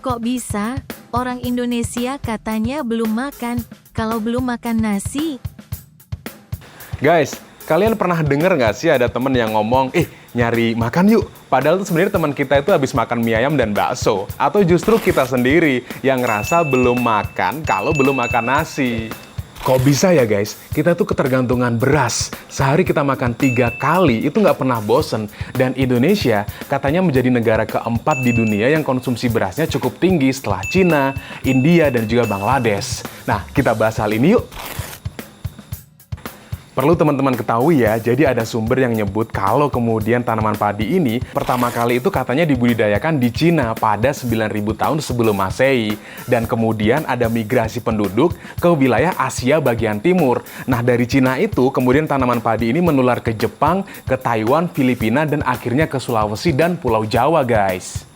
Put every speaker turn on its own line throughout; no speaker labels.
Kok bisa? Orang Indonesia katanya belum makan. Kalau belum makan nasi,
Guys, kalian pernah denger nggak sih ada temen yang ngomong, nyari makan yuk. Padahal tuh sebenarnya teman kita itu habis makan mie ayam dan bakso. Atau justru kita sendiri yang ngerasa belum makan kalau belum makan nasi. Kok bisa ya guys? Kita tuh ketergantungan beras. Sehari kita makan 3 kali, itu nggak pernah bosen. Dan Indonesia katanya menjadi negara keempat di dunia yang konsumsi berasnya cukup tinggi setelah Cina, India, dan juga Bangladesh. Nah, kita bahas hal ini yuk. Perlu teman-teman ketahui ya, jadi ada sumber yang nyebut kalau kemudian tanaman padi ini pertama kali itu katanya dibudidayakan di Cina pada 9.000 tahun sebelum Masehi. Dan kemudian ada migrasi penduduk ke wilayah Asia bagian timur. Nah, dari Cina itu kemudian tanaman padi ini menular ke Jepang, ke Taiwan, Filipina, dan akhirnya ke Sulawesi dan Pulau Jawa, guys.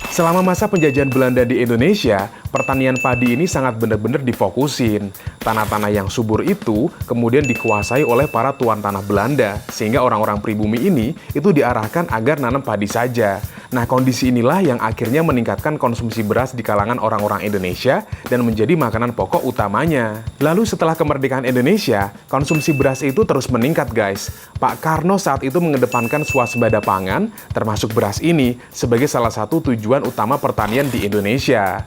Selama masa penjajahan Belanda di Indonesia, pertanian padi ini sangat benar-benar difokusin. Tanah-tanah yang subur itu kemudian dikuasai oleh para tuan tanah Belanda, sehingga orang-orang pribumi ini itu diarahkan agar nanam padi saja. Nah, kondisi inilah yang akhirnya meningkatkan konsumsi beras di kalangan orang-orang Indonesia dan menjadi makanan pokok utamanya. Lalu setelah kemerdekaan Indonesia, konsumsi beras itu terus meningkat, guys. Pak Karno saat itu mengedepankan swasembada pangan, termasuk beras ini, sebagai salah satu tujuan utama pertanian di Indonesia.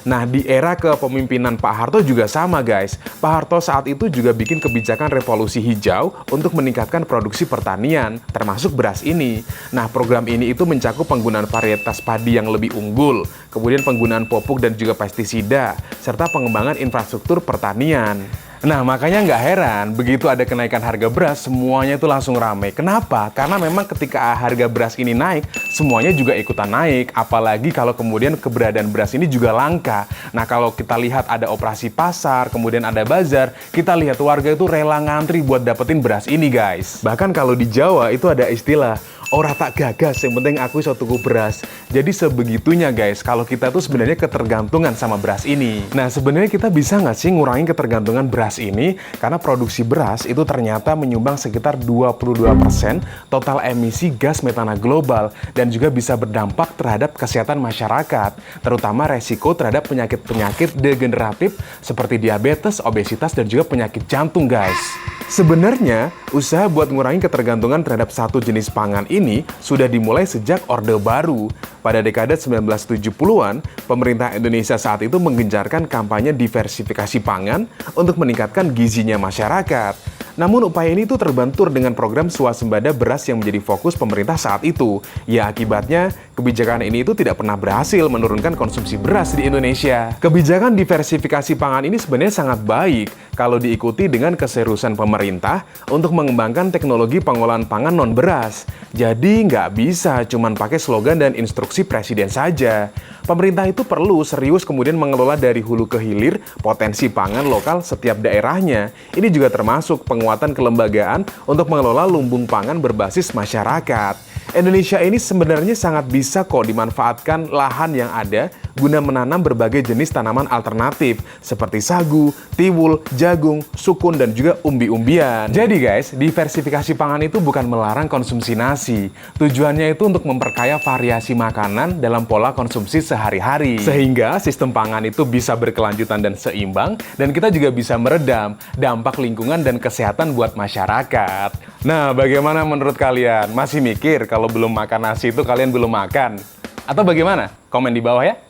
Nah, di era kepemimpinan Pak Harto juga sama, guys. Pak Harto saat itu juga bikin kebijakan revolusi hijau untuk meningkatkan produksi pertanian, termasuk beras ini. Nah, program ini itu mencakup penggunaan varietas padi yang lebih unggul, kemudian penggunaan pupuk dan juga pestisida, serta pengembangan infrastruktur pertanian. Nah, makanya nggak heran, begitu ada kenaikan harga beras, semuanya itu langsung ramai. Kenapa? Karena memang ketika harga beras ini naik, semuanya juga ikutan naik. Apalagi kalau kemudian keberadaan beras ini juga langka. Nah, kalau kita lihat ada operasi pasar, kemudian ada bazar, kita lihat warga itu rela ngantri buat dapetin beras ini, guys. Bahkan kalau di Jawa itu ada istilah, ora tak gagas, yang penting aku iso tuku beras. Jadi sebegitunya guys, kalau kita tuh sebenarnya ketergantungan sama beras ini. Nah, sebenarnya kita bisa nggak sih ngurangin ketergantungan beras ini? Karena produksi beras itu ternyata menyumbang sekitar 22% total emisi gas metana global dan juga bisa berdampak terhadap kesehatan masyarakat, terutama resiko terhadap penyakit-penyakit degeneratif seperti diabetes, obesitas, dan juga penyakit jantung, guys. Sebenarnya, usaha buat ngurangin ketergantungan terhadap satu jenis pangan ini sudah dimulai sejak Orde Baru. Pada dekade 1970-an, pemerintah Indonesia saat itu menggencarkan kampanye diversifikasi pangan untuk meningkatkan gizinya masyarakat. Namun upaya ini tuh terbentur dengan program swasembada beras yang menjadi fokus pemerintah saat itu. Ya, akibatnya kebijakan ini itu tidak pernah berhasil menurunkan konsumsi beras di Indonesia. Kebijakan diversifikasi pangan ini sebenarnya sangat baik kalau diikuti dengan keseriusan pemerintah untuk mengembangkan teknologi pengolahan pangan non-beras. Jadi nggak bisa cuman pakai slogan dan instruksi presiden saja. Pemerintah itu perlu serius kemudian mengelola dari hulu ke hilir potensi pangan lokal setiap daerahnya. Ini juga termasuk penguatan kelembagaan untuk mengelola lumbung pangan berbasis masyarakat. Indonesia ini sebenarnya sangat bisa kok dimanfaatkan lahan yang ada guna menanam berbagai jenis tanaman alternatif seperti sagu, tiwul, jagung, sukun, dan juga umbi-umbian. Jadi guys, diversifikasi pangan itu bukan melarang konsumsi nasi. Tujuannya itu untuk memperkaya variasi makanan dalam pola konsumsi sehari-hari. Sehingga sistem pangan itu bisa berkelanjutan dan seimbang, dan kita juga bisa meredam dampak lingkungan dan kesehatan buat masyarakat. Nah, bagaimana menurut kalian? Masih mikir kalau belum makan nasi itu kalian belum makan? Atau bagaimana? Komen di bawah ya.